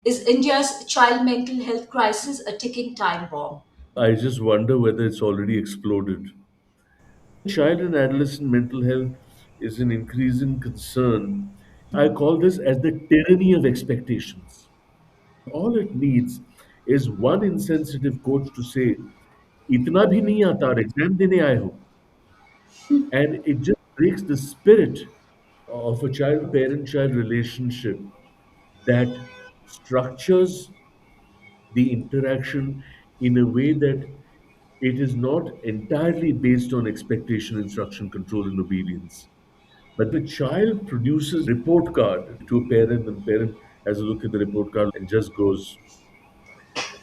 Is India's child mental health crisis a ticking time bomb? I just wonder whether it's already exploded. Child and adolescent mental health is an increasing concern. I call this as the tyranny of expectations. All it needs is one insensitive coach to say, "इतना भी नहीं आता और exam देने आए हो," and it just breaks the spirit of a child parent child relationship that structures the interaction in a way that it is not entirely based on expectation, instruction, control, and obedience. But the child produces report card to a parent, and the parent has a look at the report card and just goes,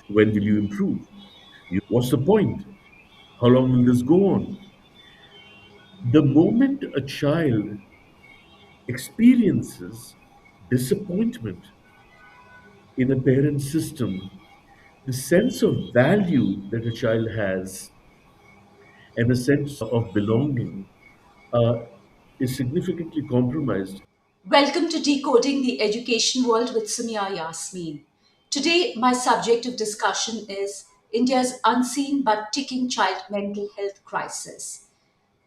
"When will you improve? What's the point? How long will this go on?" The moment a child experiences disappointment in a parent system, the sense of value that a child has and a sense of belonging uh, is significantly compromised. Welcome to Decoding the Education World with Samia Yasmeen. Today, my subject of discussion is India's unseen but ticking child mental health crisis.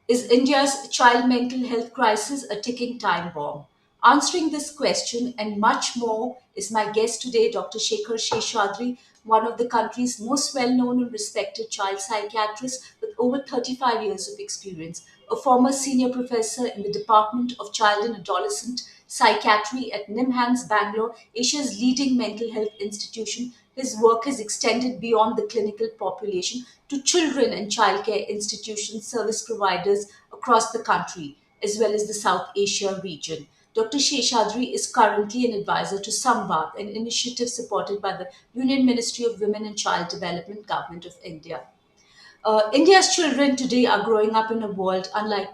Is India's child mental health crisis a ticking time bomb? Answering this question and much more is my guest today, Dr. Shekhar Seshadri, one of the country's most well known and respected child psychiatrists with over 35 years of experience, a former senior professor in the Department of Child and Adolescent Psychiatry at NIMHANS, Bangalore, Asia's leading mental health institution. His work has extended beyond the clinical population to children and childcare institutions, service providers across the country, as well as the South Asia region. Dr. Sheshadri is currently an advisor to Samvad, an initiative supported by the Union Ministry of Women and Child Development, Government of India. India's children today are growing up in a world unlike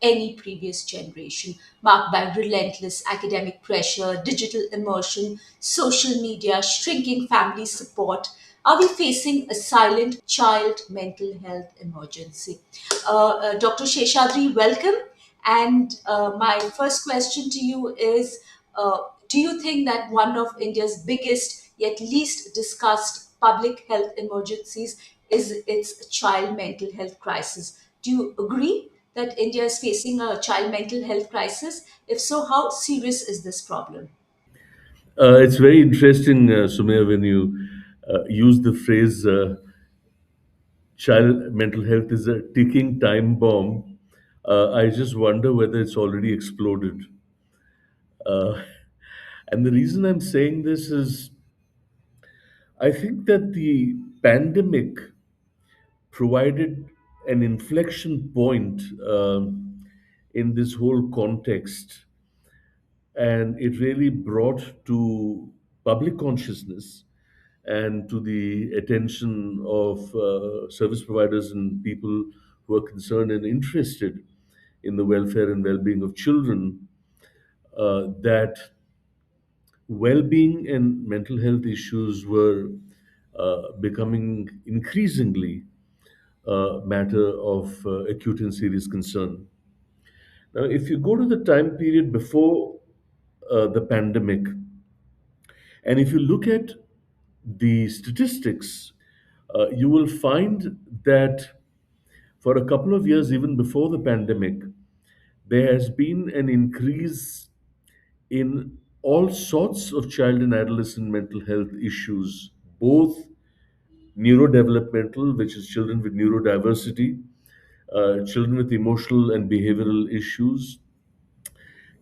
any previous generation, marked by relentless academic pressure, digital immersion, social media, shrinking family support. Are we facing a silent child mental health emergency? Dr. Sheshadri, welcome. And my first question to you is do you think that one of India's biggest yet least discussed public health emergencies is its child mental health crisis? Do you agree that India is facing a child mental health crisis? If so, how serious is this problem? It's very interesting, Sumaya, when you use the phrase child mental health is a ticking time bomb. I just wonder whether it's already exploded. Uh, and the reason I'm saying this is I think that the pandemic provided an inflection point in this whole context, and it really brought to public consciousness and to the attention of service providers and people who are concerned and interested in the welfare and well-being of children that well-being and mental health issues were becoming increasingly matter of acute and serious concern. Now, if you go to the time period before the pandemic, and if you look at the statistics, you will find that for a couple of years, even before the pandemic, there has been an increase in all sorts of child and adolescent mental health issues, both neurodevelopmental, which is children with neurodiversity, children with emotional and behavioral issues,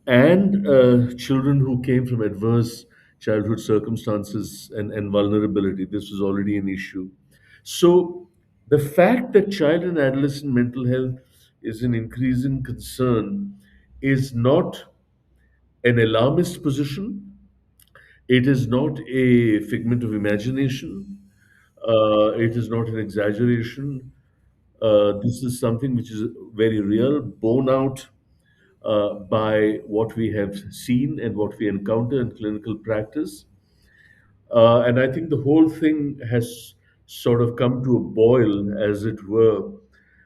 and children who came from adverse childhood circumstances and vulnerability. This was already an issue. So, the fact that child and adolescent mental health is an increasing concern is not an alarmist position. It is not a figment of imagination. It is not an exaggeration. This is something which is very real, borne out by what we have seen and what we encounter in clinical practice. And I think the whole thing has sort of come to a boil, as it were,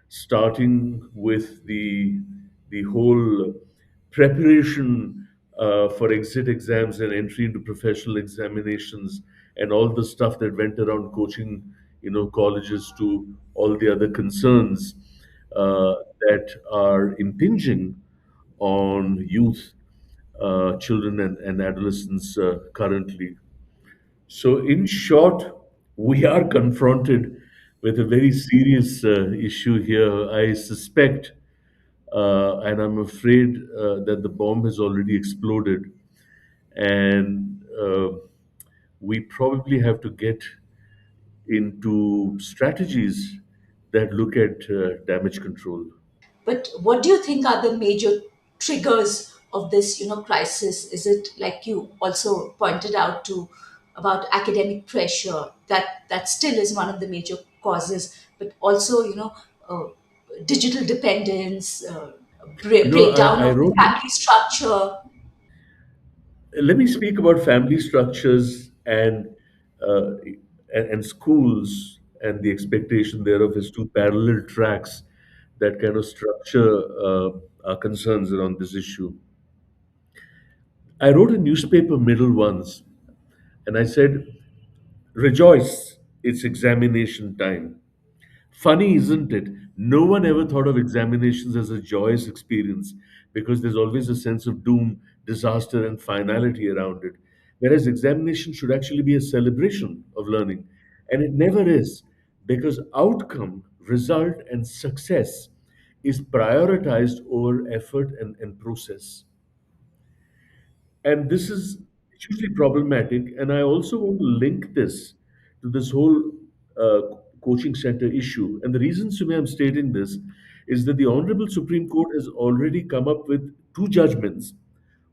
starting with the whole preparation for exit exams and entry into professional examinations and all the stuff that went around coaching, colleges to all the other concerns uh, that are impinging on youth, children, and adolescents currently. So, in short, we are confronted with a very serious issue here. I suspect, and I'm afraid that the bomb has already exploded, and we probably have to get into strategies that look at damage control. But what do you think are the major triggers of this, crisis? Is it like you also pointed out to about academic pressure that still is one of the major causes, but also uh, digital dependence, breakdown I of the wrote. family structure. Let me speak about family structures uh, and schools and the expectation thereof as two parallel tracks that kind of structure our concerns around this issue. I wrote a newspaper middle once, and I said, "Rejoice, it's examination time." Funny, isn't it? No one ever thought of examinations as a joyous experience because there's always a sense of doom, disaster, and finality around it. Whereas examination should actually be a celebration of learning. And it never is because outcome, result, and success is prioritized over effort and process. And this is hugely problematic. And I also want to link this to this whole uh, coaching center issue. And the reason, Sumi, I'm stating this is that the Honorable Supreme Court has already come up with two judgments,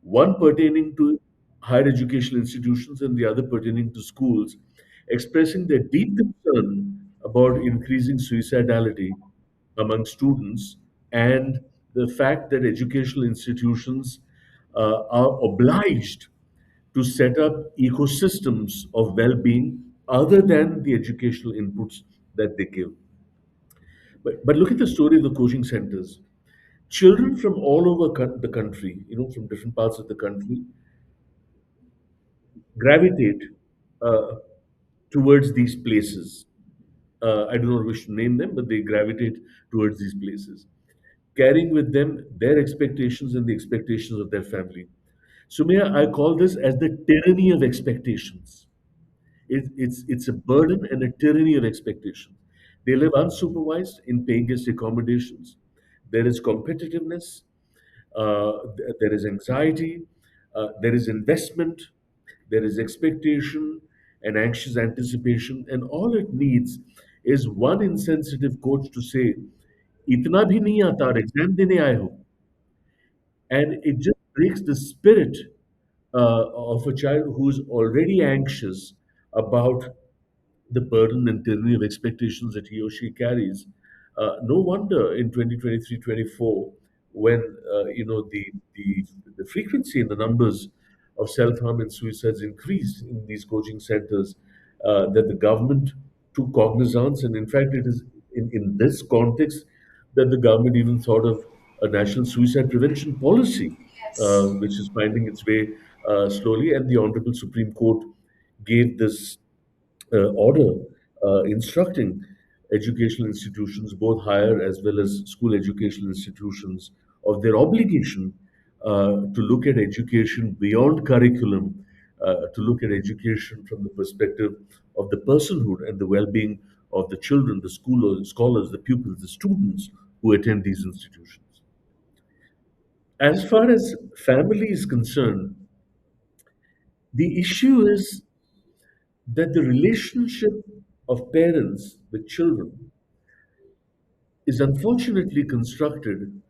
one pertaining to higher educational institutions and the other pertaining to schools, expressing their deep concern about increasing suicidality among students and the fact that educational institutions are obliged to set up ecosystems of well-being other than the educational inputs that they give. But look at the story of the coaching centers. Children from all over the country, from different parts of the country, gravitate uh, towards these places. I do not wish to name them, but they gravitate towards these places, carrying with them their expectations and the expectations of their family. Sumaya, I call this as the tyranny of expectations. It's a burden and a tyranny of expectation. They live unsupervised in paying guest accommodations. There is competitiveness, there is anxiety, there is investment, there is expectation and anxious anticipation, and all it needs is one insensitive coach to say, "Itna bhi nahi aata, aur exam dene aaye ho," and it just breaks the spirit of a child who is already anxious about the burden and tyranny of expectations that he or she carries. No wonder in 2023-24, when the the frequency and the numbers of self-harm and suicides increased in these coaching centers, that the government took cognizance. And in fact, it is in this context that the government even thought of a national suicide prevention policy, Yes. which is finding its way slowly. And the Honorable Supreme Court gave this order instructing educational institutions, both higher as well as school educational institutions, of their obligation to look at education beyond curriculum, to look at education from the perspective of the personhood and the well-being of the children, the scholars, the pupils, the students who attend these institutions. As far as family is concerned, the issue is that the relationship of parents with children is unfortunately constructed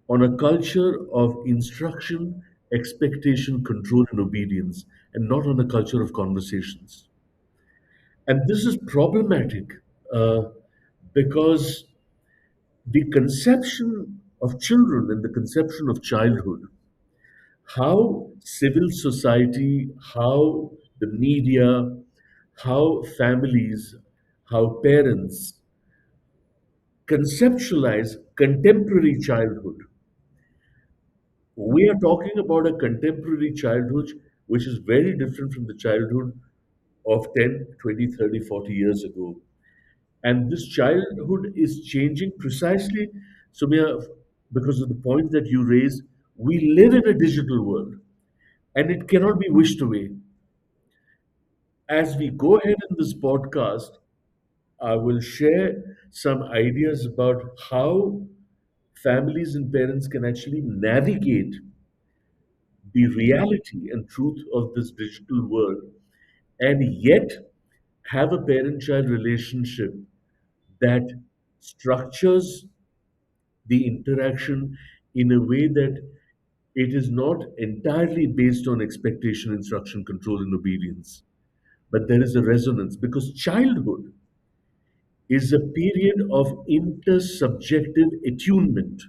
on a culture of instruction, expectation, control, and obedience, and not on a culture of conversations. And this is problematic uh, because the conception of children and the conception of childhood, how civil society, how the media, how families, how parents conceptualize contemporary childhood We are talking about a contemporary childhood which is very different from the childhood of 10, 20, 30, 40 years ago. And this childhood is changing precisely, Sumya, because of the point that you raised. We live in a digital world and it cannot be wished away. As we go ahead in this podcast, I will share some ideas about how families and parents can actually navigate the reality and truth of this digital world and yet have a parent child relationship that structures the interaction in a way that it is not entirely based on expectation, instruction, control, and obedience, but there is a resonance because childhood is a period of intersubjective attunement.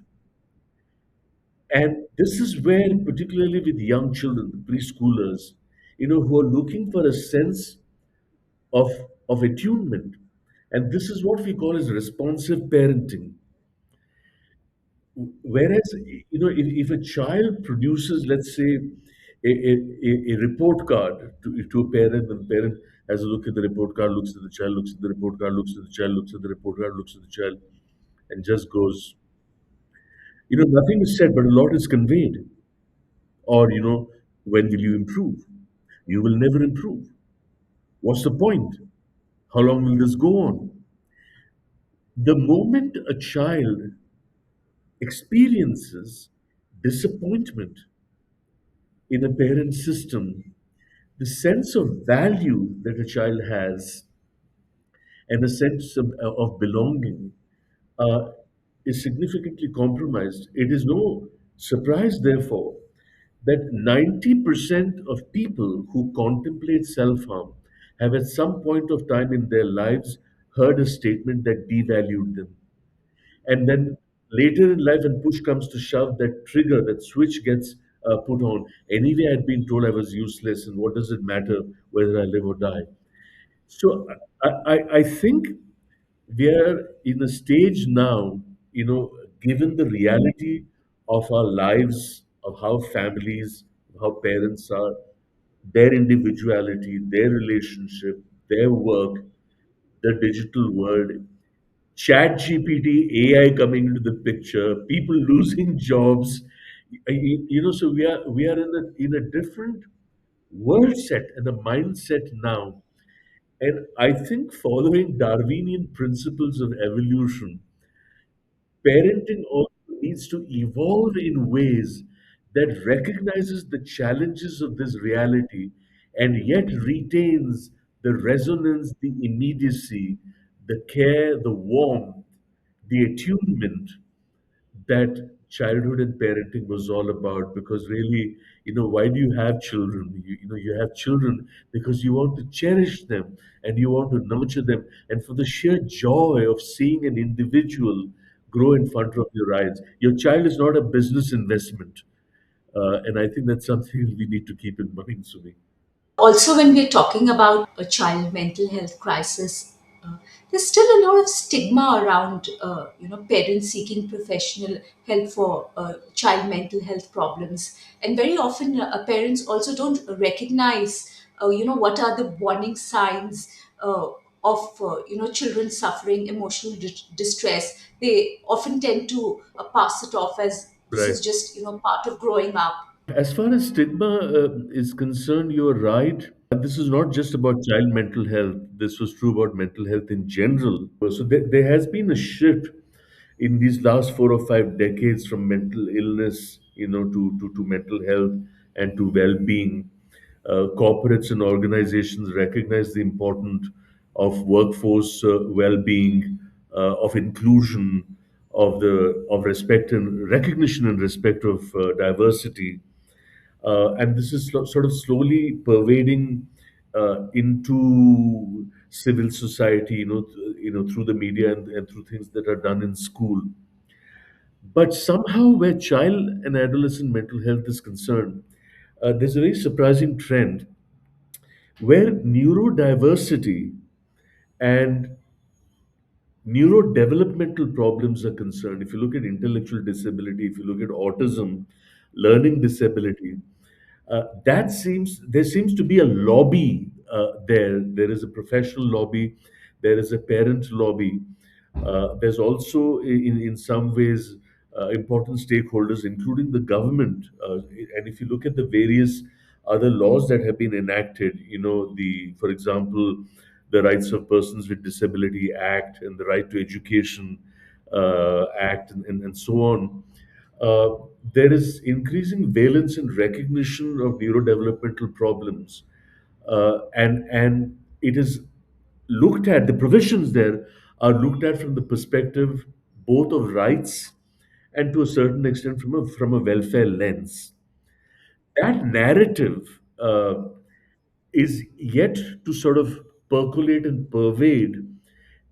And this is where, particularly with young children, preschoolers, who are looking for a sense of, of attunement. And this is what we call as responsive parenting. Whereas, if a child produces, let's say, a report card to a parent, and the parent has a look at the report card, looks at the child, looks at the report card, looks at the child, looks at the report card, looks at the child, and just goes, nothing is said, but a lot is conveyed. Or, when will you improve? You will never improve. What's the point? How long will this go on? The moment a child experiences disappointment in a parent system, the sense of value that a child has and a sense of belonging uh, is significantly compromised. It is no surprise, therefore, that 90% of people who contemplate self harm have at some point of time in their lives heard a statement that devalued them. And then later in life, when push comes to shove, that trigger, that switch gets put on. Anyway, I'd been told I was useless, and what does it matter whether I live or die? So I think we are in a stage now, given the reality of our lives, of how families, how parents are, their individuality, their relationship, their work, the digital world, chat GPT, AI coming into the picture, people losing jobs. So we are in a different world set and a mindset now. And I think following Darwinian principles of evolution, parenting also needs to evolve in ways that recognizes the challenges of this reality and yet retains the resonance, the immediacy, the care, the warmth, the attunement that childhood and parenting was all about. Because really, why do you have children? You have children because you want to cherish them and you want to nurture them, and for the sheer joy of seeing an individual grow in front of your eyes. Your child is not a business investment, and I think that's something we need to keep in mind, Sumi. Also, when we're talking about a child mental health crisis, there's still a lot of stigma around, parents seeking professional help for child mental health problems, and very often parents also don't recognize, what are the warning signs of, children suffering emotional distress. They often tend to pass it off as this Right. is just, part of growing up. As far as stigma is concerned, you're right. This is not just about child mental health. This was true about mental health in general. So there has been a shift in these last 4 or 5 decades from mental illness, to mental health and to well-being. Corporates and organizations recognize the importance of workforce well-being, of inclusion, of respect and recognition and respect of diversity, and this is sort of slowly pervading into civil society, through the media and through things that are done in school. But somehow, where child and adolescent mental health is concerned, there's a very surprising trend where neurodiversity and neurodevelopmental problems are concerned. If you look at intellectual disability, if you look at autism, learning disability. That seems there seems to be a lobby there. There is a professional lobby, there is a parent lobby. There's also, in some ways, important stakeholders, including the government. And if you look at the various other laws that have been enacted, for example, the Rights of Persons with Disability Act and the Right to Education Act, and so on. uh, there is increasing valence and recognition of neurodevelopmental problems, and it is looked at. The provisions there are looked at from the perspective both of rights and to a certain extent from a welfare lens. That narrative is yet to sort of percolate and pervade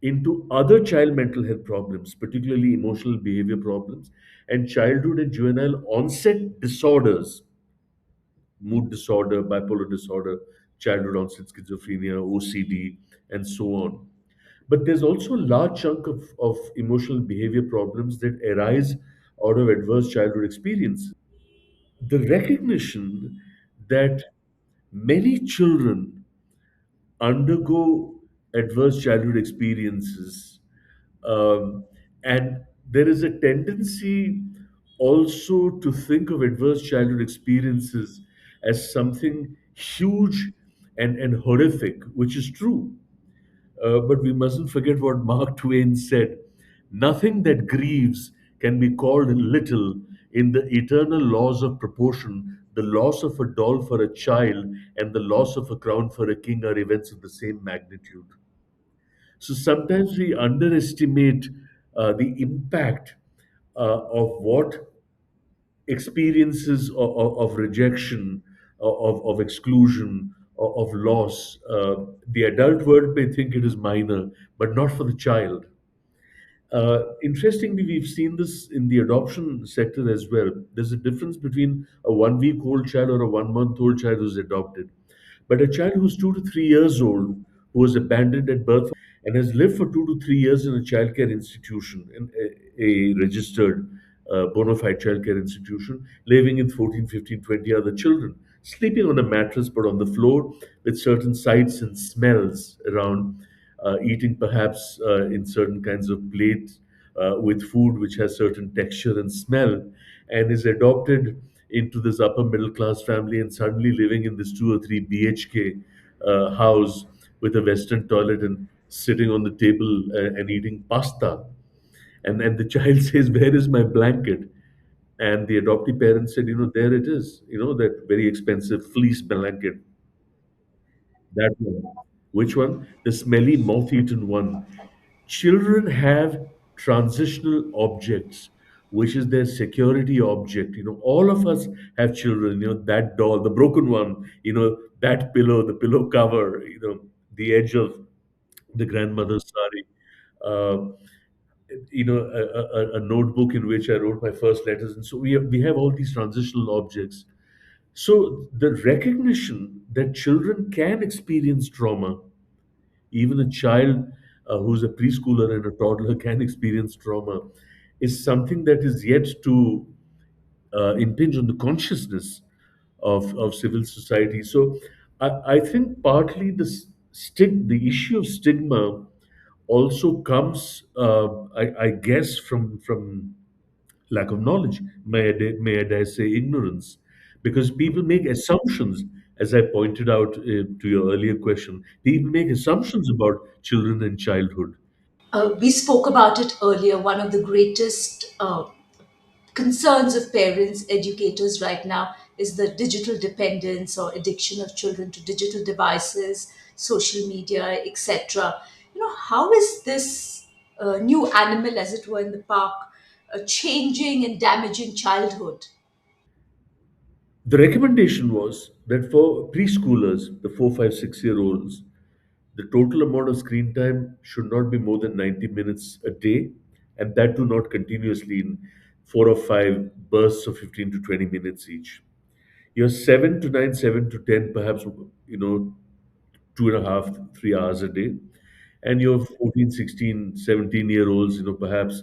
into other child mental health problems, particularly emotional behavior problems and childhood and juvenile onset disorders, mood disorder, bipolar disorder, childhood onset schizophrenia, OCD, and so on. But there's also a large chunk of emotional behavior problems that arise out of adverse childhood experiences. The recognition that many children undergo adverse childhood experiences, um, and there is a tendency also to think of adverse childhood experiences as something huge and horrific, which is true. But we mustn't forget what Mark Twain said: nothing that grieves can be called little in the eternal laws of proportion. The loss of a doll for a child and the loss of a crown for a king are events of the same magnitude. So sometimes we underestimate the impact of what experiences of rejection, of exclusion, of loss. The adult world may think it is minor, but not for the child. Interestingly, we've seen this in the adoption sector as well. There's a difference between a 1 week old child or a 1 month old child who's adopted. But a child who's 2 to 3 years old, who was abandoned at birth and has lived for 2 to 3 years in a childcare institution, in a registered bona fide childcare institution, living with 14, 15, 20 other children, sleeping on a mattress but on the floor with certain sights and smells around, eating perhaps in certain kinds of plates with food which has certain texture and smell, and is adopted into this upper middle class family and suddenly living in this 2 or 3 BHK house with a Western toilet and sitting on the table and eating pasta. And the child says, "Where is my blanket?" And the adoptive parent said, "There it is, that very expensive fleece blanket." That one. Which one? The smelly, moth eaten one. Children have transitional objects, which is their security object. All of us have children, that doll, the broken one, that pillow, the pillow cover, the edge of the grandmother's sari. Uh, a notebook in which I wrote my first letters. And so we have all these transitional objects. So the recognition that children can experience trauma, even a child who's a preschooler and a toddler can experience trauma, is something that is yet to impinge on the consciousness of civil society. So I think partly the issue of stigma also comes, I guess, from lack of knowledge. May I dare say ignorance, because people make assumptions. As I pointed out to your earlier question, people make assumptions about children and childhood. We spoke about it earlier. One of the greatest concerns of parents, educators right now is the digital dependence or addiction of children to digital devices, social media, etc. How is this new animal, as it were, in the park, changing and damaging childhood? The recommendation was that for preschoolers, the 4, 5, 6 year olds, the total amount of screen time should not be more than 90 minutes a day, and that too not continuously in 4 or 5 bursts of 15 to 20 minutes each. Your 7 to 9, 7 to 10, perhaps, 2.5, 3 hours a day. And your 14, 16, 17 year olds, perhaps,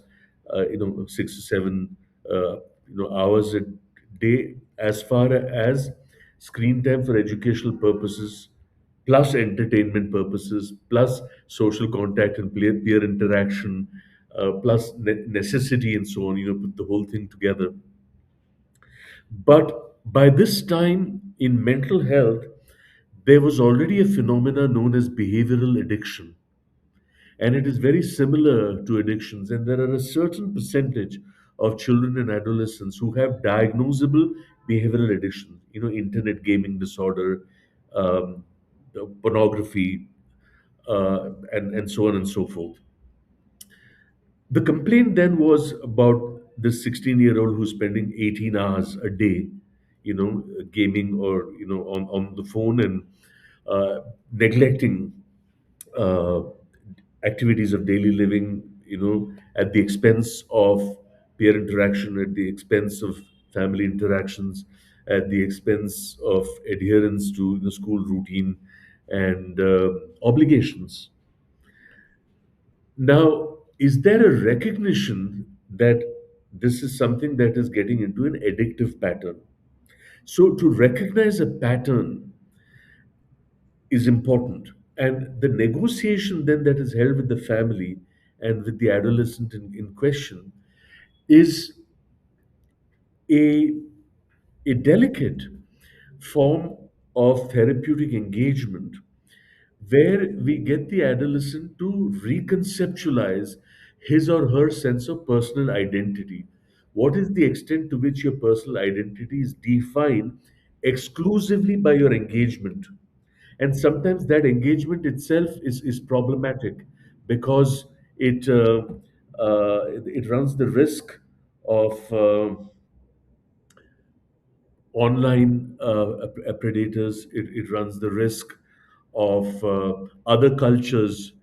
6 to 7, hours day as far as screen time for educational purposes, plus entertainment purposes, plus social contact and peer interaction, plus necessity and so on, put the whole thing together. But by this time in mental health, there was already a phenomena known as behavioral addiction, and it is very similar to addictions. And there are a certain percentage of children and adolescents who have diagnosable behavioral addiction, internet gaming disorder, um, pornography, and so on and so forth. The complaint then was about this 16-year-old who's spending 18 hours a day, gaming or, on the phone, and neglecting uh, activities of daily living, at the expense of peer interaction, at the expense of family interactions, at the expense of adherence to the school routine and obligations. Now, is there a recognition that this is something that is getting into an addictive pattern? So, to recognize a pattern is important. And the negotiation then that is held with the family and with the adolescent in question is a, a delicate form of therapeutic engagement where we get the adolescent to reconceptualize his or her sense of personal identity. What is the extent to which your personal identity is defined exclusively by your engagement? And sometimes that engagement itself is problematic because it runs the risk of online predators. It runs the risk of other cultures,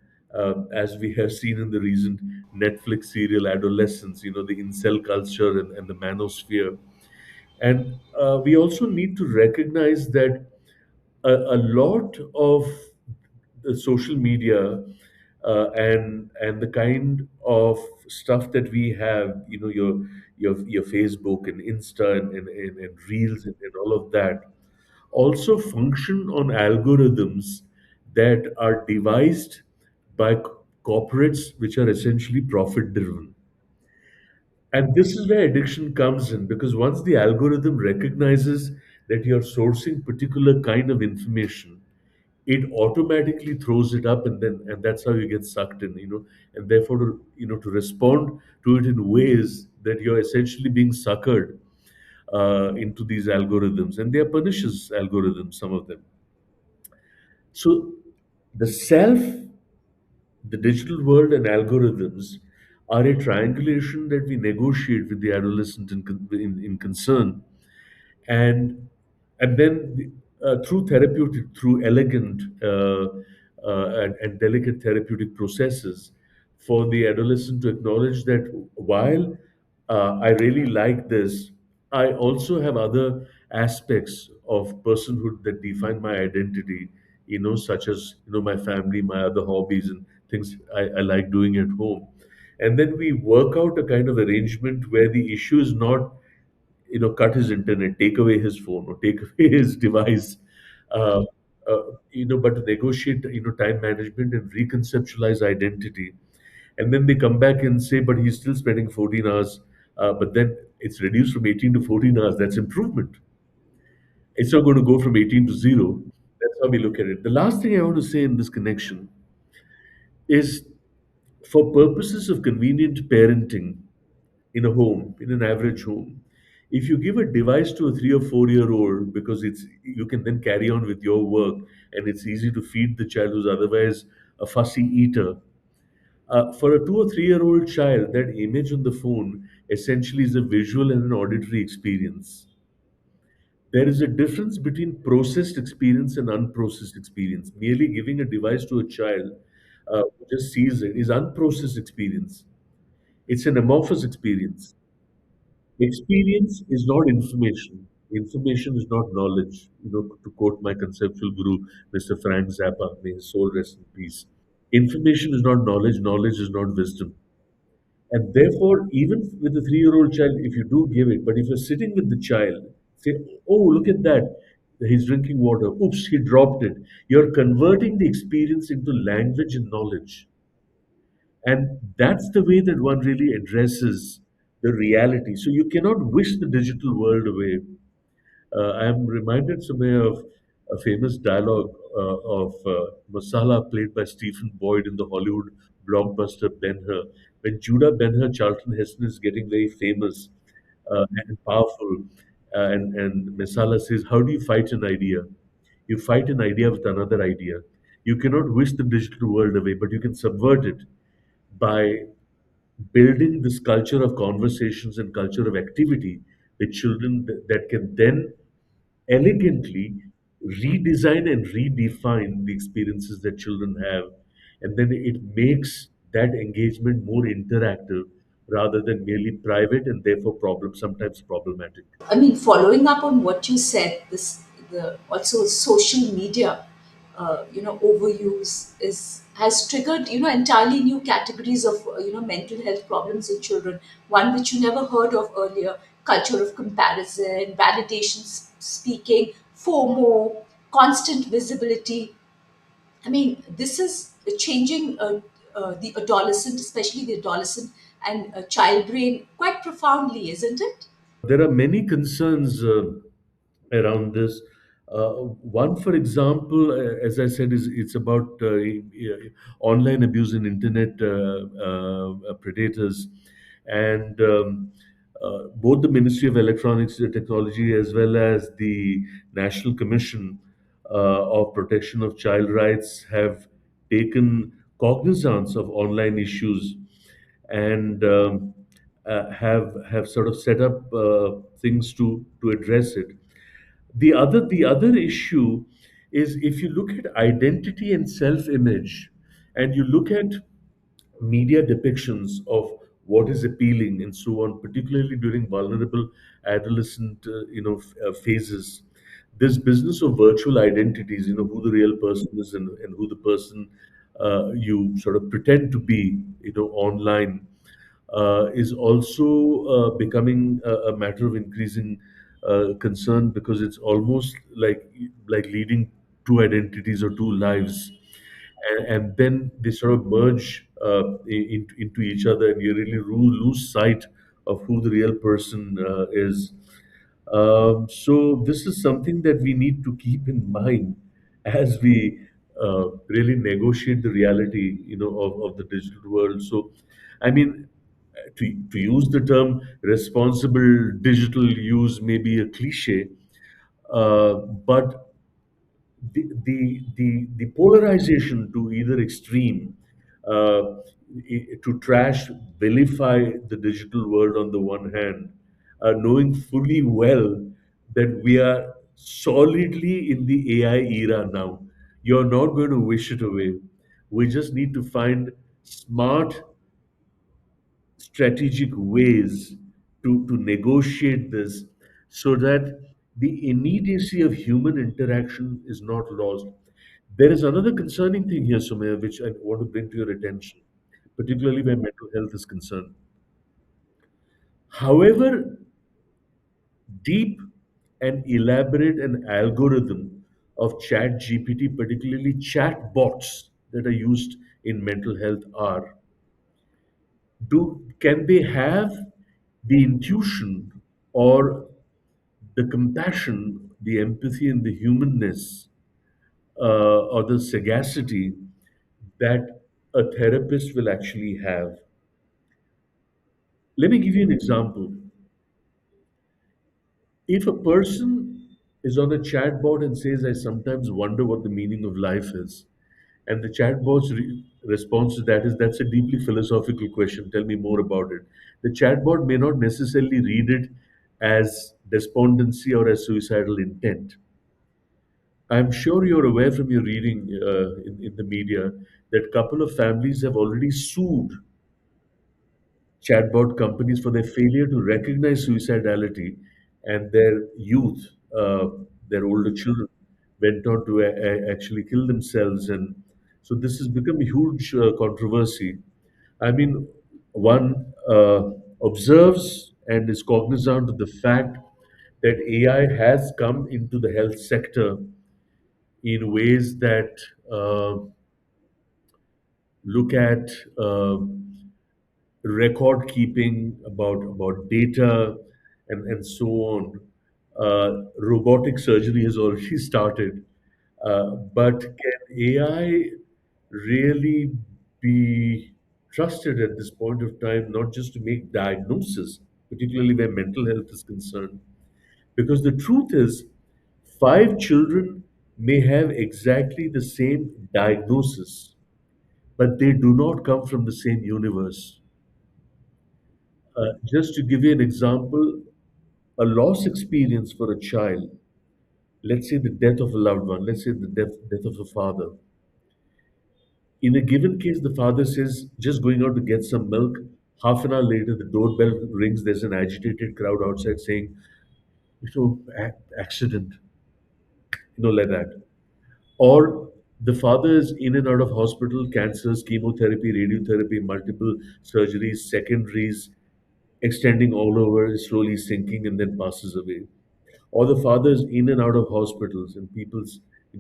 as we have seen in the recent Netflix serial Adolescence, the incel culture and the manosphere. And we also need to recognize that a lot of the social media and the kind of stuff that we have, your Facebook and Insta and Reels and all of that, also function on algorithms that are devised by corporates, which are essentially profit driven. And this is where addiction comes in, because once the algorithm recognizes that you're sourcing particular kind of information, it automatically throws it up, and that's how you get sucked in, and therefore to respond to it in ways that you're essentially being suckered into these algorithms, and they are pernicious algorithms, some of them. So the self, the digital world, and algorithms are a triangulation that we negotiate with the adolescent in concern, and then through therapeutic, through elegant and delicate therapeutic processes, for the adolescent to acknowledge that while I really like this, I also have other aspects of personhood that define my identity, such as my family, my other hobbies, and things I like doing at home. And then we work out a kind of arrangement where the issue is not, cut his internet, take away his phone, or take away his device, uh, uh, but to negotiate, time management and reconceptualize identity. And then they come back and say, but he's still spending 14 hours, but then it's reduced from 18 to 14 hours. That's improvement. It's not going to go from 18 to zero. That's how we look at it. The last thing I want to say in this connection is, for purposes of convenient parenting, in a home, in an average home, if you give a device to a 3 or 4 year old, because you can then carry on with your work, and it's easy to feed the child who's otherwise a fussy eater. For a 2 or 3 year old child, that image on the phone essentially is a visual and an auditory experience. There is a difference between processed experience and unprocessed experience. Merely giving a device to a child who just sees it is unprocessed experience. It's an amorphous experience. Experience is not information. Information is not knowledge. To quote my conceptual guru, Mr. Frank Zappa, may his soul rest in peace. Information is not knowledge. Knowledge is not wisdom. And therefore, even with a 3-year-old child, if you do give it, but if you're sitting with the child, say, oh, look at that. He's drinking water. Oops, he dropped it. You're converting the experience into language and knowledge. And that's the way that one really addresses the reality. So you cannot wish the digital world away. I'm reminded, Sumaya, of a famous dialogue of Masala, played by Stephen Boyd in the Hollywood blockbuster Ben Hur. When Judah Ben Hur, Charlton Heston, is getting very famous and powerful, and Masala says, how do you fight an idea? You fight an idea with another idea. You cannot wish the digital world away, but you can subvert it by building this culture of conversations and culture of activity with children that can then elegantly redesign and redefine the experiences that children have. And then it makes that engagement more interactive rather than merely private and therefore sometimes problematic. I mean, following up on what you said, this the also social media, overuse is has triggered entirely new categories of mental health problems in children. One which you never heard of earlier: culture of comparison, validation speaking, FOMO, constant visibility. I mean, this is changing the adolescent, especially the adolescent and child brain, quite profoundly, isn't it? There are many concerns around this. One, for example, as I said, is it's about online abuse and internet predators, and both the Ministry of Electronics and Technology as well as the National Commission of Protection of Child Rights have taken cognizance of online issues and have sort of set up things to address it. The other issue is if you look at identity and self-image, and you look at media depictions of what is appealing and so on, particularly during vulnerable adolescent phases. This business of virtual identities, who the real person is and who the person you sort of pretend to be, online, is also becoming a matter of increasing concern because it's almost like leading two identities or two lives, and then they sort of merge into each other, and you really lose sight of who the real person is. So this is something that we need to keep in mind as we really negotiate the reality, of the digital world. So, I mean, to use the term responsible digital use may be a cliche, but the polarization to either extreme, uh, to trash, vilify the digital world on the one hand, knowing fully well that we are solidly in the AI era now. You're not going to wish it away. We just need to find smart strategic ways to negotiate this so that the immediacy of human interaction is not lost. There is another concerning thing here, Sumaya, which I want to bring to your attention, particularly where mental health is concerned. However deep and elaborate an algorithm of chat GPT, particularly chat bots that are used in mental health are, can they have the intuition or the compassion, the empathy, and the humanness, or the sagacity that a therapist will actually have? Let me give you an example. If a person is on a chatbot and says, I sometimes wonder what the meaning of life is, and the chatbot's response to that is, that's a deeply philosophical question. Tell me more about it. The chatbot may not necessarily read it as despondency or as suicidal intent. I'm sure you're aware from your reading in the media that a couple of families have already sued chatbot companies for their failure to recognize suicidality, and their youth, their older children, went on to actually kill themselves. And so this has become a huge controversy. I mean, One observes and is cognizant of the fact that AI has come into the health sector in ways that look at record keeping about data and so on. Robotic surgery has already started, but can AI really be trusted at this point of time, not just to make diagnosis, particularly where mental health is concerned? Because the truth is, five children may have exactly the same diagnosis, but they do not come from the same universe. Just to give you an example, a loss experience for a child, let's say the death of a loved one, let's say the death of a father. In a given case, the father says, just going out to get some milk. Half an hour later, the doorbell rings. There's an agitated crowd outside saying, so, accident, like that. Or the father is in and out of hospital, cancers, chemotherapy, radiotherapy, multiple surgeries, secondaries, extending all over, slowly sinking, and then passes away. Or the father is in and out of hospitals, and people,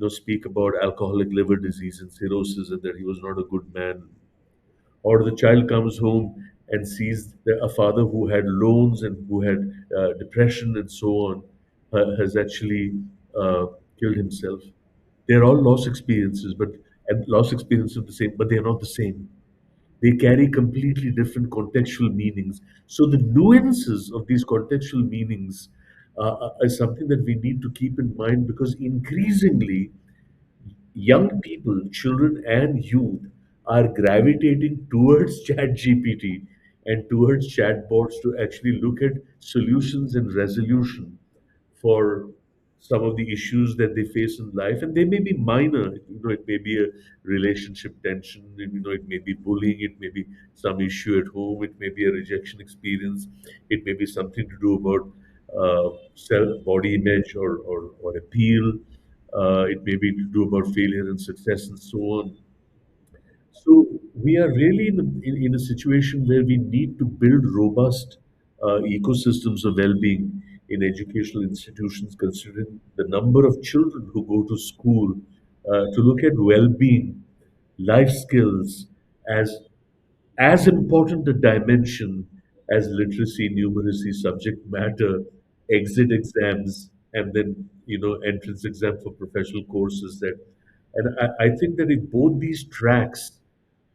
speak about alcoholic liver disease and cirrhosis, and that he was not a good man. Or the child comes home and sees a father who had loans and who had depression and so on, has actually uh, killed himself. They're all loss experiences, but and loss experiences of the same, but they are not the same. They carry completely different contextual meanings. So the nuances of these contextual meanings is something that we need to keep in mind, because increasingly young people, children and youth, are gravitating towards chat GPT and towards chatbots to actually look at solutions and resolution for some of the issues that they face in life. And they may be minor. It may be a relationship tension, it may be bullying, it may be some issue at home, it may be a rejection experience, it may be something to do about self body image or appeal, it may be to do about failure and success and so on. So we are really in a situation where we need to build robust ecosystems of well-being in educational institutions, considering the number of children who go to school, to look at well-being, life skills as important a dimension as literacy, numeracy, subject matter, exit exams, and then entrance exam for professional courses. And I think that if both these tracks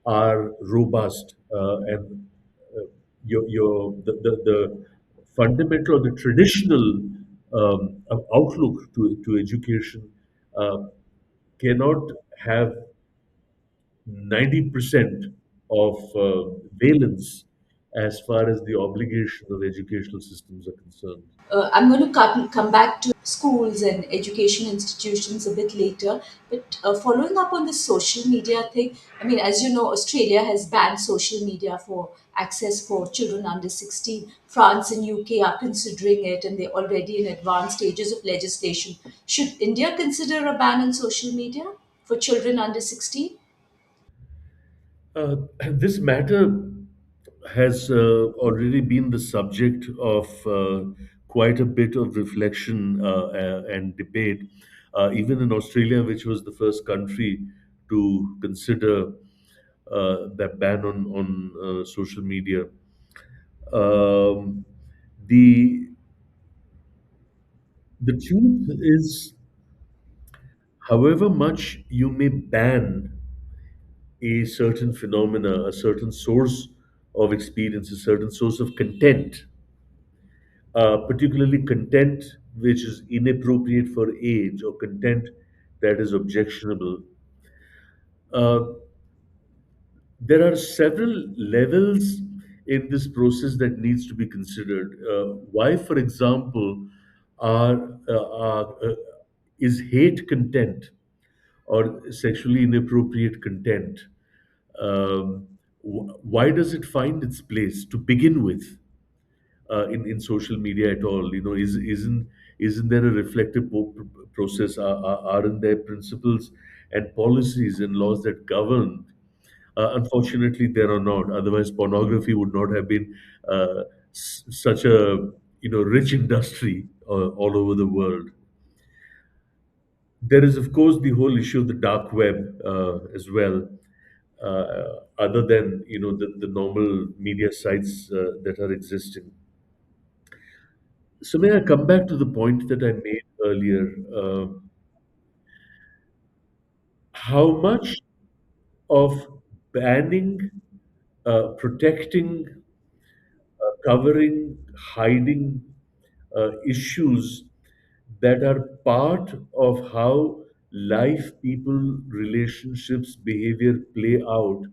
are robust, and the fundamental or the traditional outlook to education uh, cannot have 90% of valence as far as the obligation of educational systems are concerned. I'm going to come back to schools and education institutions a bit later. But following up on the social media thing, I mean, as you know, Australia has banned social media for access for children under 16. France and UK are considering it, and they're already in advanced stages of legislation. Should India consider a ban on social media for children under 16? Uh, this matter has already been the subject of quite a bit of reflection and debate, even in Australia, which was the first country to consider that ban on social media. Um, the the truth is, however much you may ban a certain phenomena, a certain source of experience, a certain source of content, particularly content which is inappropriate for age or content that is objectionable. Uh, there are several levels in this process that needs to be considered. Why, for example, are is hate content or sexually inappropriate content? Why does it find its place to begin with in social media at all? Isn't there a reflective process? Aren't there principles and policies and laws that govern Unfortunately, there are not. Otherwise, pornography would not have been such a rich industry all over the world. There is, of course, the whole issue of the dark web as well. Other than the normal media sites that are existing. So may I come back to the point that I made earlier? How much of banning, protecting, covering, hiding issues that are part of how life, people, relationships, behavior play out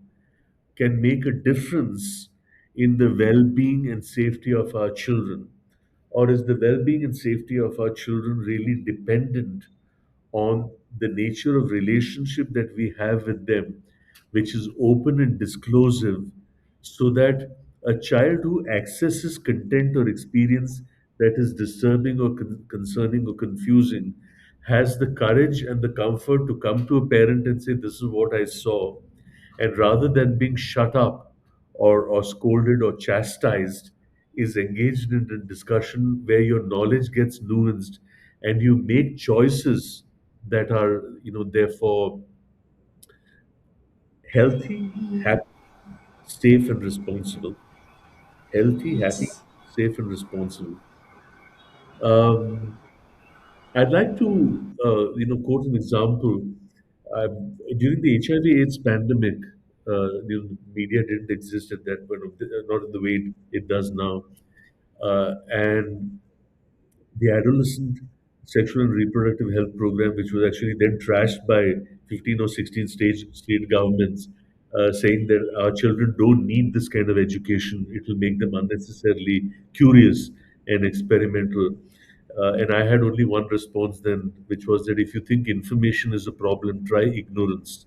can make a difference in the well being and safety of our children? Or is the well being and safety of our children really dependent on the nature of relationship that we have with them, which is open and disclosive, so that a child who accesses content or experience that is disturbing or concerning or confusing has the courage and the comfort to come to a parent and say, "This is what I saw." And rather than being shut up or scolded or chastised, is engaged in a discussion where your knowledge gets nuanced and you make choices that are, therefore healthy, happy, safe, and responsible. Healthy, happy, Yes. safe, and responsible. Um, I'd like to, quote an example. During the HIV/AIDS pandemic, media didn't exist at that point, not in the way it does now. And the adolescent sexual and reproductive health program, which was actually then trashed by 15 or 16 state governments, saying that our children don't need this kind of education. It will make them unnecessarily curious and experimental. And I had only one response then, which was that if you think information is a problem, try ignorance.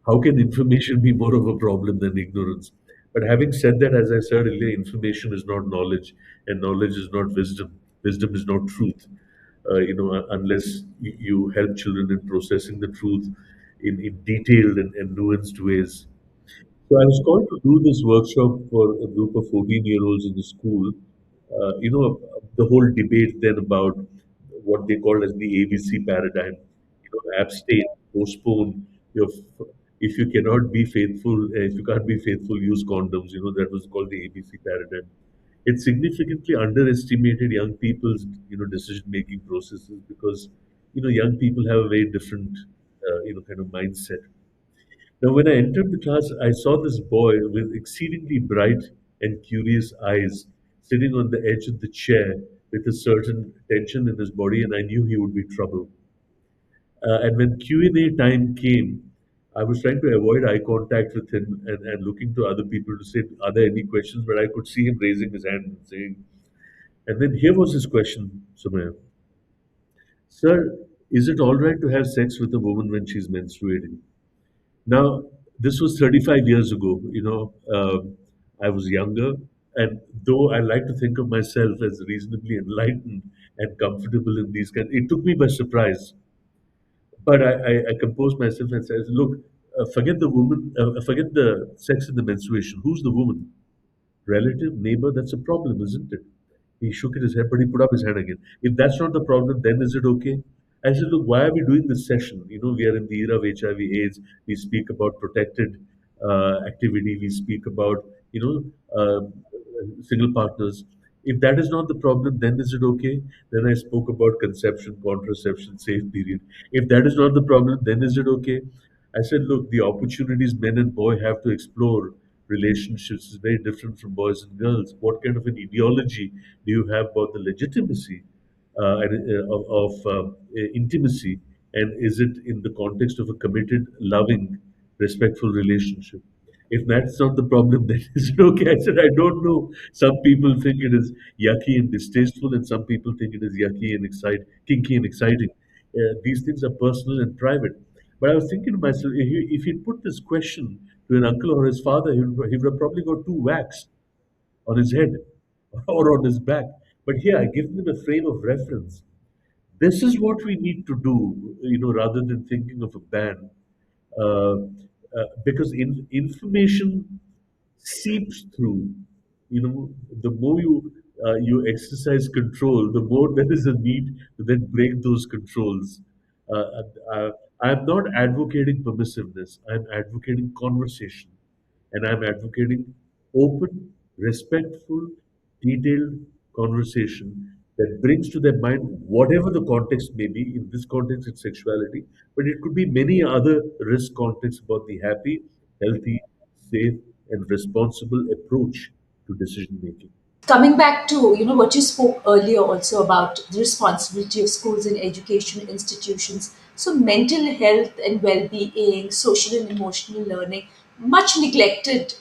How can information be more of a problem than ignorance? But having said that, as I said earlier, information is not knowledge, and knowledge is not wisdom. Wisdom is not truth. Unless you help children in processing the truth in detailed and nuanced ways. So I was called to do this workshop for a group of 14-year-olds in the school. The whole debate then about what they called as the ABC paradigm. Abstain, postpone. Your, if you cannot be faithful, if you can't be faithful, use condoms. That was called the ABC paradigm. It significantly underestimated young people's decision-making processes because young people have a very different kind of mindset. Now, when I entered the class, I saw this boy with exceedingly bright and curious eyes sitting on the edge of the chair with a certain tension in his body, and I knew he would be trouble. And when Q&A time came, I was trying to avoid eye contact with him and looking to other people to say, "Are there any questions?" But I could see him raising his hand and saying, and then here was his question, Sumaya. "Sir, is it all right to have sex with a woman when she's menstruating?" Now, this was 35 years ago. I was younger, and though I like to think of myself as reasonably enlightened and comfortable in these kinds, it took me by surprise. But I composed myself and said, "Look, forget the woman, forget the sex and the menstruation. Who's the woman? Relative, neighbor? That's a problem, isn't it?" He shook his head, but he put up his hand again. "If that's not the problem, then is it okay?" I said, "Look, why are we doing this session? We are in the era of HIV/AIDS. We speak about protected activity. We speak about, single partners. If that is not the problem, then is it okay?" Then I spoke about conception, contraception, safe period. "If that is not the problem, then is it okay?" I said, "Look, the opportunities men and boy have to explore relationships is very different from boys and girls. What kind of an ideology do you have about the legitimacy of intimacy? And is it in the context of a committed, loving, respectful relationship? If that's not the problem, then is it okay?" I said, "I don't know. Some people think it is yucky and distasteful, and some people think it is yucky and kinky and exciting. These things are personal and private." But I was thinking to myself, if he'd put this question to an uncle or his father, he would have probably got two whacks on his head or on his back. But here, I give them a frame of reference. This is what we need to do, rather than thinking of a ban. Uh, because information seeps through. You know, the more you exercise control, the more there is a need to then break those controls. I'm not advocating permissiveness. I'm advocating conversation, and I'm advocating open, respectful, detailed conversation that brings to their mind whatever the context may be. In this context, it's sexuality, but it could be many other risk contexts about the happy, healthy, safe, and responsible approach to decision making. Coming back to what you spoke earlier also about the responsibility of schools and education institutions, so mental health and well-being, social and emotional learning, much neglected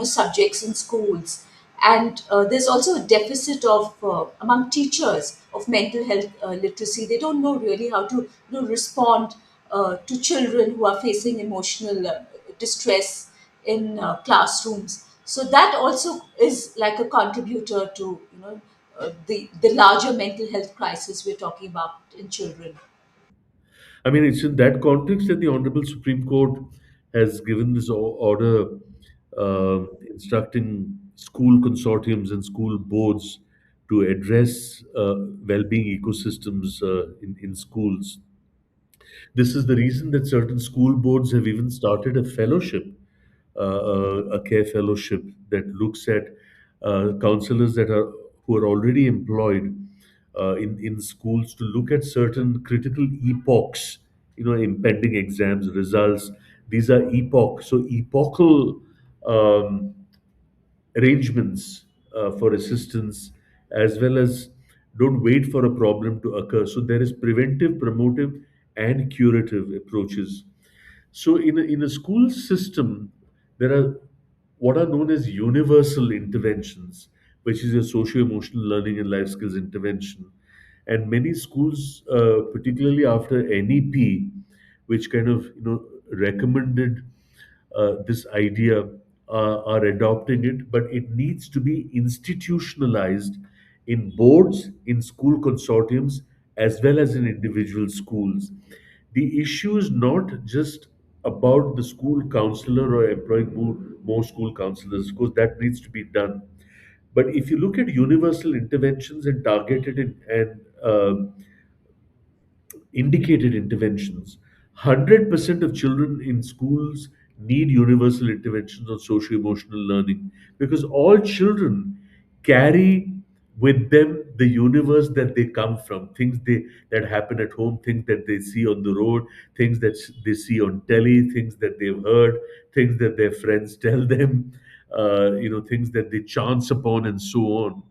subjects in schools. And there's also a deficit of among teachers of mental health literacy. They don't know really how to respond to children who are facing emotional distress in classrooms. So that also is like a contributor to the larger mental health crisis we're talking about in children. I mean, it's in that context that the Honorable Supreme Court has given this order instructing school consortiums and school boards to address well-being ecosystems in schools. This is the reason that certain school boards have even started a fellowship, a care fellowship that looks at counselors that are who are already employed in schools to look at certain critical epochs, impending exams, results. These are epoch, so epochal um, arrangements for assistance, as well as don't wait for a problem to occur. So there is preventive, promotive, and curative approaches. So in a school system, there are what are known as universal interventions, which is a socio-emotional learning and life skills intervention. And many schools, particularly after NEP, which kind of recommended this idea, are adopting it, but it needs to be institutionalized in boards, in school consortiums, as well as in individual schools. The issue is not just about the school counselor or employing more school counselors, because that needs to be done. But if you look at universal interventions and targeted and indicated interventions. 100% of children in schools need universal interventions on socio emotional learning because all children carry with them the universe that they come from, things that happen at home, things that they see on the road, things that they see on telly, things that they've heard, things that their friends tell them, things that they chance upon, and so on.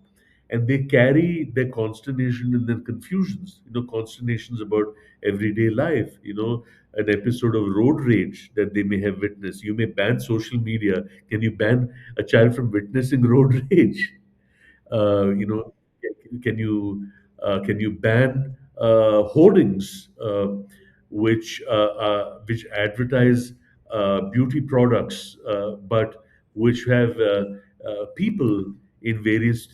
And they carry their consternation and their confusions, consternations about everyday life, an episode of road rage that they may have witnessed. You may ban social media. Can you ban a child from witnessing road rage? You know, can you ban hoardings, which advertise beauty products, but which have people in various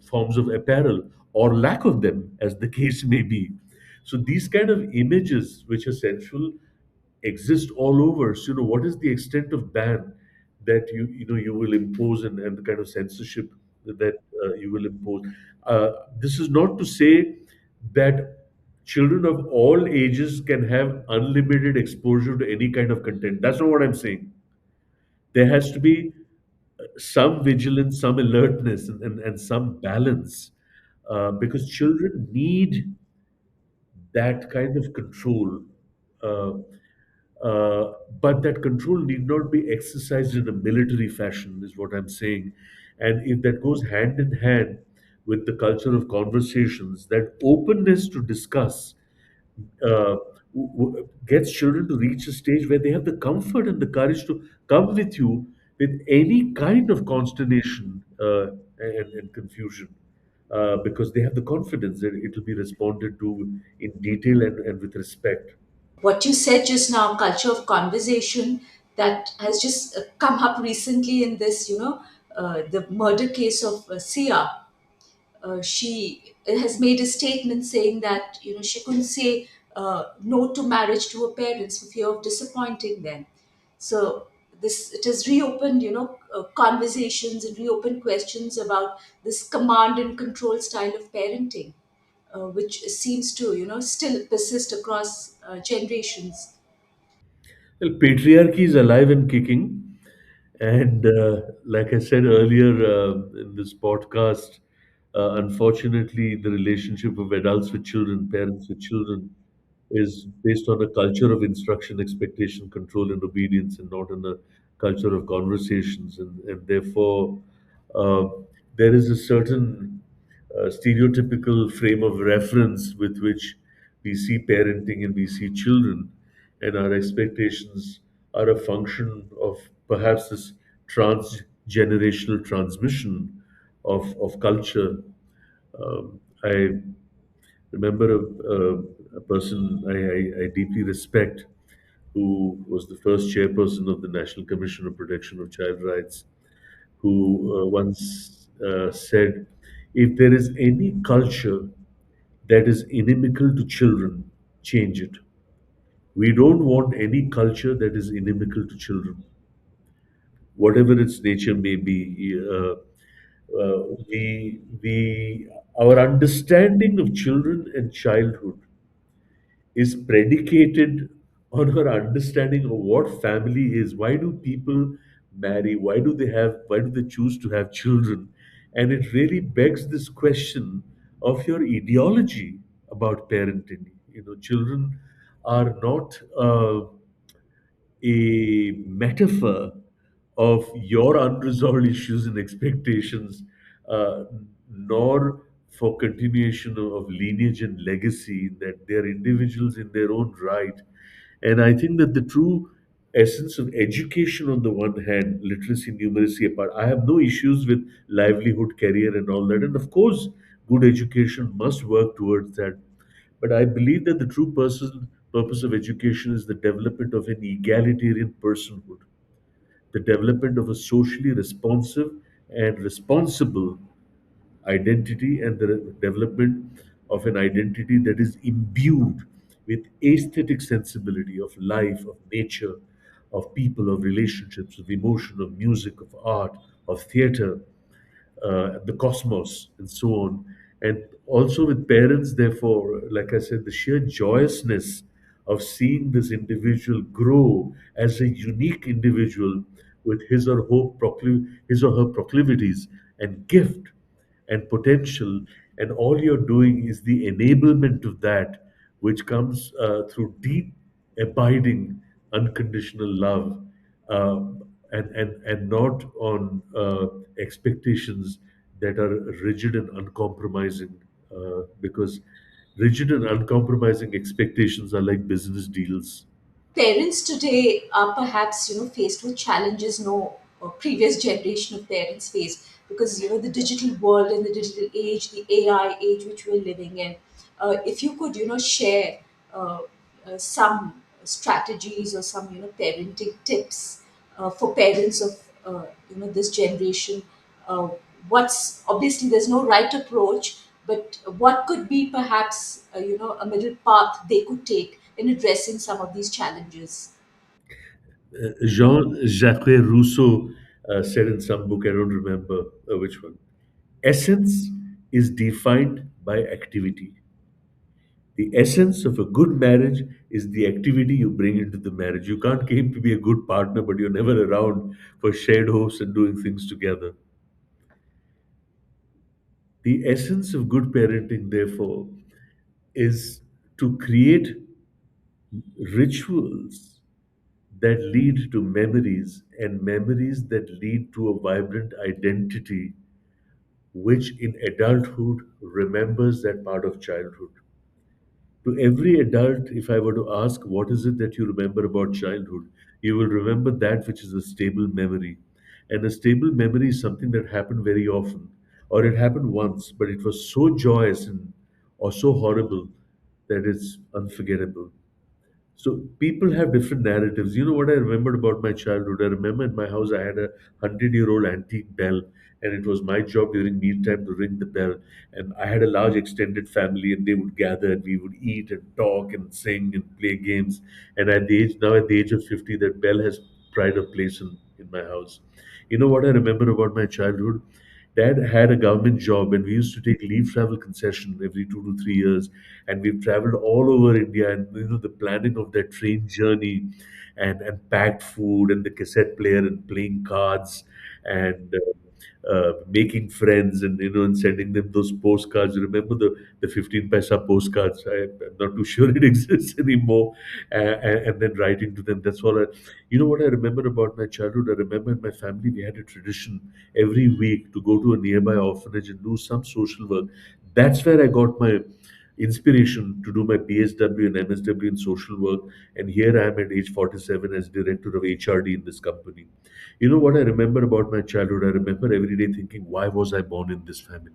forms of apparel or lack of them, as the case may be. So these kind of images, which are sensual, exist all over. So, what is the extent of ban that you will impose, and the kind of censorship that you will impose? This is not to say that children of all ages can have unlimited exposure to any kind of content. That's not what I'm saying. There has to be some vigilance, some alertness, and some balance, because children need that kind of control. Uh, but that control need not be exercised in a military fashion, is what I'm saying. And if that goes hand in hand with the culture of conversations, that openness to discuss gets children to reach a stage where they have the comfort and the courage to come with you with any kind of consternation and confusion. Because they have the confidence that it will be responded to in detail and with respect. What you said just now, culture of conversation, that has just come up recently in this, the murder case of Sia. She has made a statement saying that she couldn't say no to marriage to her parents for fear of disappointing them. So this it has reopened, conversations and reopened questions about this command and control style of parenting, which seems to still persist across generations. Well, patriarchy is alive and kicking. And like I said earlier in this podcast, unfortunately, the relationship of adults with children, parents with children, is based on a culture of instruction, expectation, control, and obedience, and not on a culture of conversations. And therefore, uh, there is a certain stereotypical frame of reference with which we see parenting and we see children, and our expectations are a function of perhaps this transgenerational transmission of culture. I remember a person I deeply respect who was the first chairperson of the National Commission of Protection of Child Rights, who once said, if there is any culture that is inimical to children, change it. We don't want any culture that is inimical to children, whatever its nature may be. Our understanding of children and childhood is predicated on her understanding of what family is. Why do people marry? Why do they choose to have children? And it really begs this question of your ideology about parenting. Children are not a metaphor of your unresolved issues and expectations, uh, nor for continuation of lineage and legacy, that they're individuals in their own right. And I think that the true essence of education, on the one hand, literacy, numeracy apart, I have no issues with livelihood, career, and all that. And of course, good education must work towards that. But I believe that the true purpose of education is the development of an egalitarian personhood, the development of a socially responsive and responsible identity, and the development of an identity that is imbued with aesthetic sensibility of life, of nature, of people, of relationships, of emotion, of music, of art, of theater, the cosmos, and so on. And also with parents, therefore, like I said, the sheer joyousness of seeing this individual grow as a unique individual with his or her proclivities and gift and potential, and all you're doing is the enablement of that, which comes through deep, abiding, unconditional love, and not on expectations that are rigid and uncompromising, because rigid and uncompromising expectations are like business deals. Parents today are perhaps faced with challenges no previous generation of parents faced, because the digital world and the digital age, the AI age which we're living in. If you could share uh, some strategies or some parenting tips for parents of this generation, uh, what's obviously there's no right approach, but what could be perhaps a middle path they could take in addressing some of these challenges? Jean-Jacques Rousseau said in some book, I don't remember which one, essence is defined by activity. The essence of a good marriage is the activity you bring into the marriage. You can't claim to be a good partner, but you're never around for shared hopes and doing things together. The essence of good parenting, therefore, is to create rituals that lead to memories, and memories that lead to a vibrant identity, which in adulthood remembers that part of childhood. To every adult, if I were to ask, what is it that you remember about childhood? You will remember that which is a stable memory. And a stable memory is something that happened very often, or it happened once, but it was so joyous or so horrible that it's unforgettable. So people have different narratives. You know what I remembered about my childhood? I remember in my house I had a 100-year-old antique bell, and it was my job during mealtime to ring the bell. And I had a large extended family, and they would gather, and we would eat and talk and sing and play games. And at the age of 50, that bell has pride of place in my house. You know what I remember about my childhood? Dad had a government job, and we used to take leave travel concession every 2 to 3 years, and we've traveled all over India. And the planning of that train journey, and packed food, and the cassette player, and playing cards, and making friends, and and sending them those postcards. Remember the 15 paisa postcards? I'm not too sure it exists anymore. And then writing to them. That's all. You know what I remember about my childhood? I remember in my family we had a tradition every week to go to a nearby orphanage and do some social work. That's where I got my inspiration to do my PSW and MSW in social work. And here I am at age 47 as director of HRD in this company. You know what I remember about my childhood? I remember every day thinking, why was I born in this family?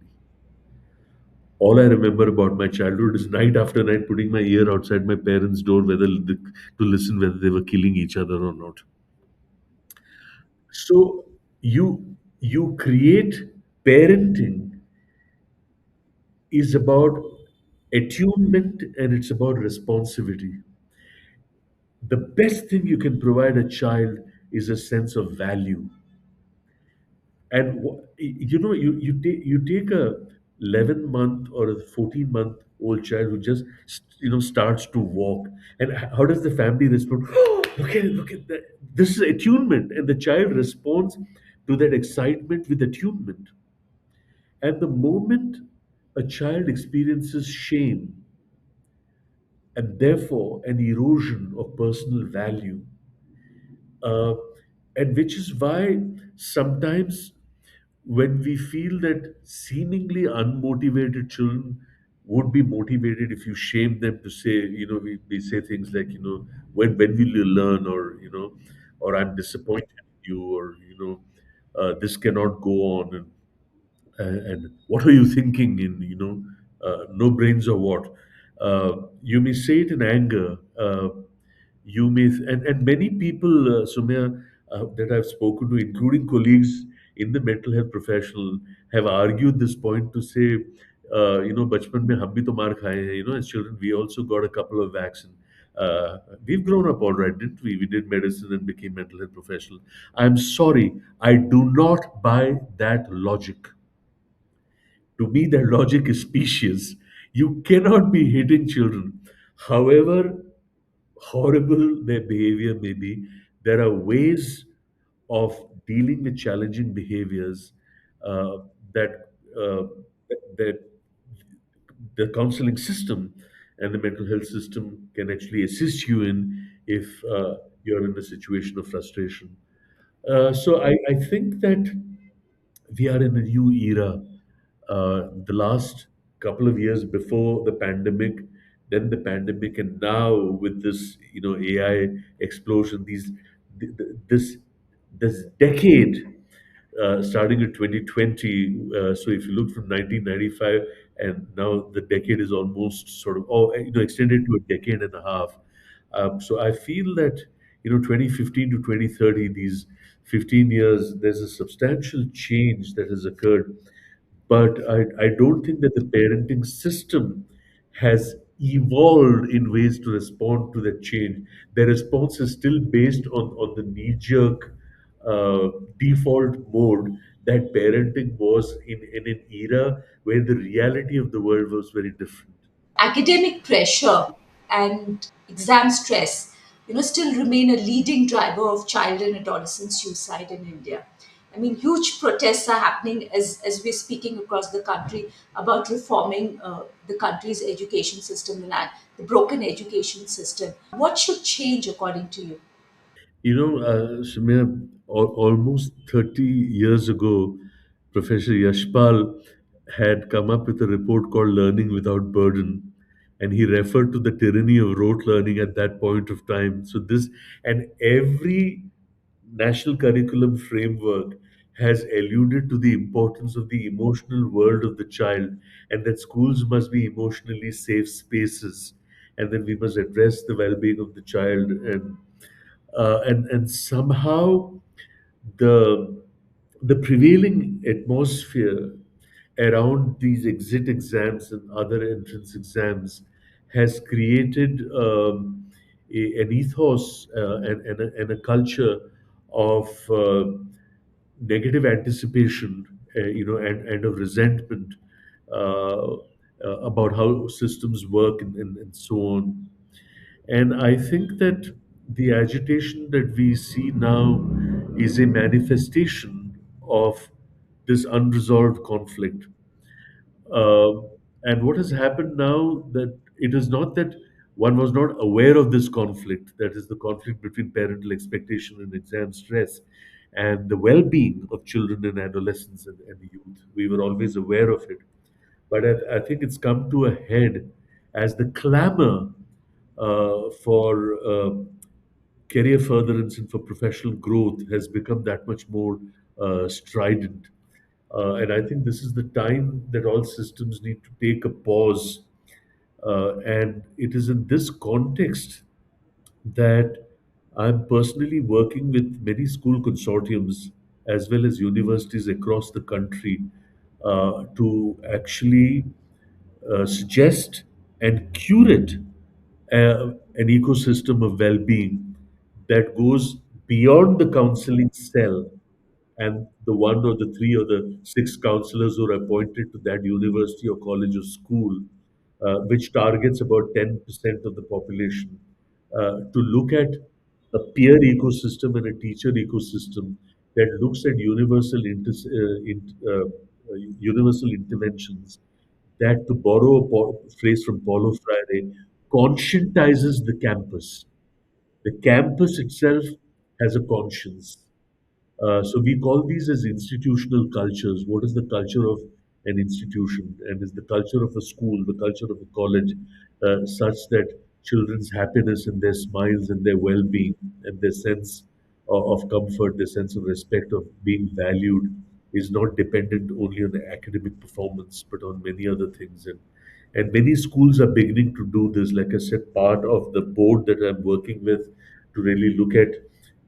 All I remember about my childhood is night after night putting my ear outside my parents' door to listen whether they were killing each other or not. So you create parenting is about attunement, and it's about responsivity. The best thing you can provide a child is a sense of value. And you take a 11-month or a 14-month old child who just starts to walk, and how does the family respond? Oh, look at that. This is attunement, and the child responds to that excitement with attunement. And the moment a child experiences shame, and therefore an erosion of personal value, uh, and which is why sometimes when we feel that seemingly unmotivated children would be motivated if you shame them to say, we say things like, when will you learn, or I'm disappointed in you, or this cannot go on, and what are you thinking, in no brains or what. You may say it in anger. You may and many people, Sumya, that I've spoken to, including colleagues in the mental health professional, have argued this point to say, bachpan mein hum bhi to maar khaye hain. As children we also got a couple of vaccine. We've grown up all right, didn't we? We did medicine and became mental health professional. I'm sorry, I do not buy that logic. To me, that logic is specious. You cannot be hitting children. However horrible their behavior may be, there are ways of dealing with challenging behaviors uh, that that the counseling system and the mental health system can actually assist you in if you're in a situation of frustration. So I think that we are in a new era. The last couple of years before the pandemic, then the pandemic, and now with this, AI explosion, this this decade, starting in 2020. So if you look from 1995, and now the decade is almost sort of, extended to a decade and a half. So I feel that 2015 to 2030, these 15 years, there's a substantial change that has occurred, but I don't think that the parenting system has evolved in ways to respond to that change. The response is still based on the knee-jerk default mode that parenting was in an era where the reality of the world was very different. Academic pressure and exam stress, still remain a leading driver of child and adolescent suicide in India. I mean, huge protests are happening as we're speaking across the country about reforming the country's education system and the broken education system. What should change according to you? Sumaya, almost 30 years ago, Professor Yashpal had come up with a report called Learning Without Burden, and he referred to the tyranny of rote learning at that point of time. So, this and every national curriculum framework has alluded to the importance of the emotional world of the child, and that schools must be emotionally safe spaces, and then we must address the well-being of the child, and somehow the the prevailing atmosphere around these exit exams and other entrance exams has created an ethos, and a culture of negative anticipation, and of resentment uh, about how systems work and so on. And I think that the agitation that we see now is a manifestation of this unresolved conflict. Um, and what has happened now, that it is not that one was not aware of this conflict, that is the conflict between parental expectation and exam stress and the well-being of children and adolescents and youth. We were always aware of it. But I think it's come to a head as the clamor for career furtherance and for professional growth has become that much more strident. And I think this is the time that all systems need to take a pause. And it is in this context that I'm personally working with many school consortiums as well as universities across the country to actually suggest and curate an ecosystem of well being that goes beyond the counseling cell and the one or the three or the six counselors who are appointed to that university or college or school, which targets about 10% of the population, to look at a peer ecosystem and a teacher ecosystem that looks at universal interventions that, to borrow a phrase from Paulo Freire, conscientizes the campus. The campus itself has a conscience. So we call these as institutional cultures. What is the culture of an institution? And is the culture of a school, the culture of a college, such that children's happiness and their smiles and their well-being and their sense of comfort, their sense of respect, of being valued, is not dependent only on the academic performance, but on many other things. And many schools are beginning to do this. Like I said, part of the board that I'm working with to really look at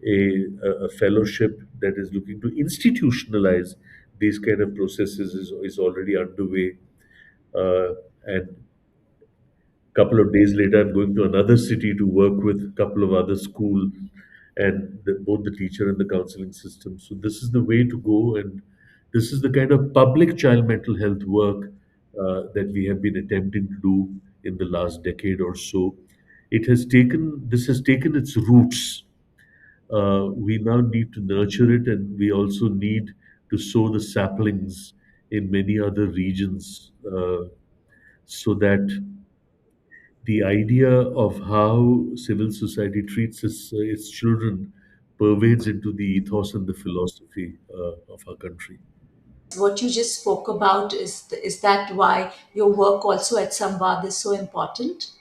a fellowship that is looking to institutionalize these kind of processes is already underway. And couple of days later, I'm going to another city to work with a couple of other schools and both the teacher and the counseling system. So this is the way to go, and this is the kind of public child mental health work that we have been attempting to do in the last decade or so. This has taken its roots. We now need to nurture it, and we also need to sow the saplings in many other regions, so that the idea of how civil society treats its children pervades into the ethos and the philosophy of our country. What you just spoke about, is that why your work also at Samvad is so important?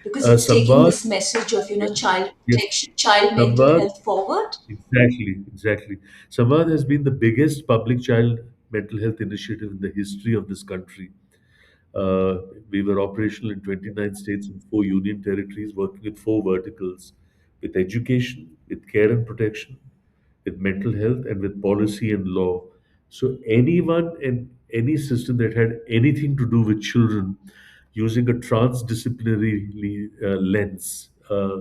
Because it's taking Samvad, this message of child yes, protection, child mental Samvad, health forward. exactly. Samvad has been the biggest public child mental health initiative in the history of this country. Uh, we were operational in 29 states and 4 union territories, working with 4 verticals: with education, with care and protection, with mental health, and with policy and law. So, anyone and any system that had anything to do with children using a transdisciplinary lens.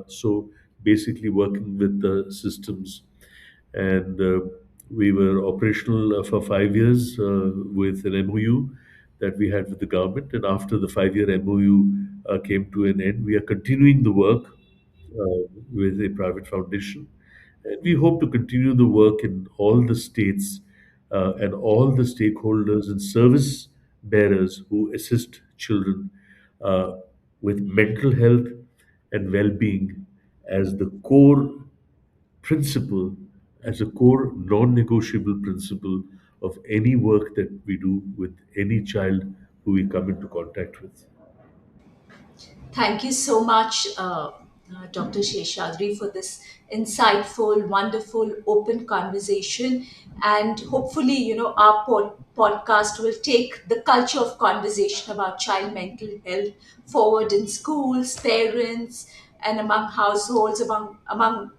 So, basically, working with the systems. And we were operational for 5 years with an MOU that we had with the government. And after the 5 year MOU came to an end, we are continuing the work with a private foundation. And we hope to continue the work in all the states and all the stakeholders and service bearers who assist children uh, with mental health and well being as the core principle, as a core non negotiable principle of any work that we do with any child who we come into contact with. Thank you so much, Dr. Sheshadri, for this insightful, wonderful, open conversation. And hopefully, our podcast will take the culture of conversation about child mental health forward in schools, parents, and among households, among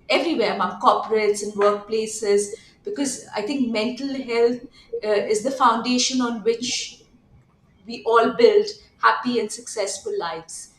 everywhere, among corporates and workplaces, because I think mental health is the foundation on which we all build happy and successful lives.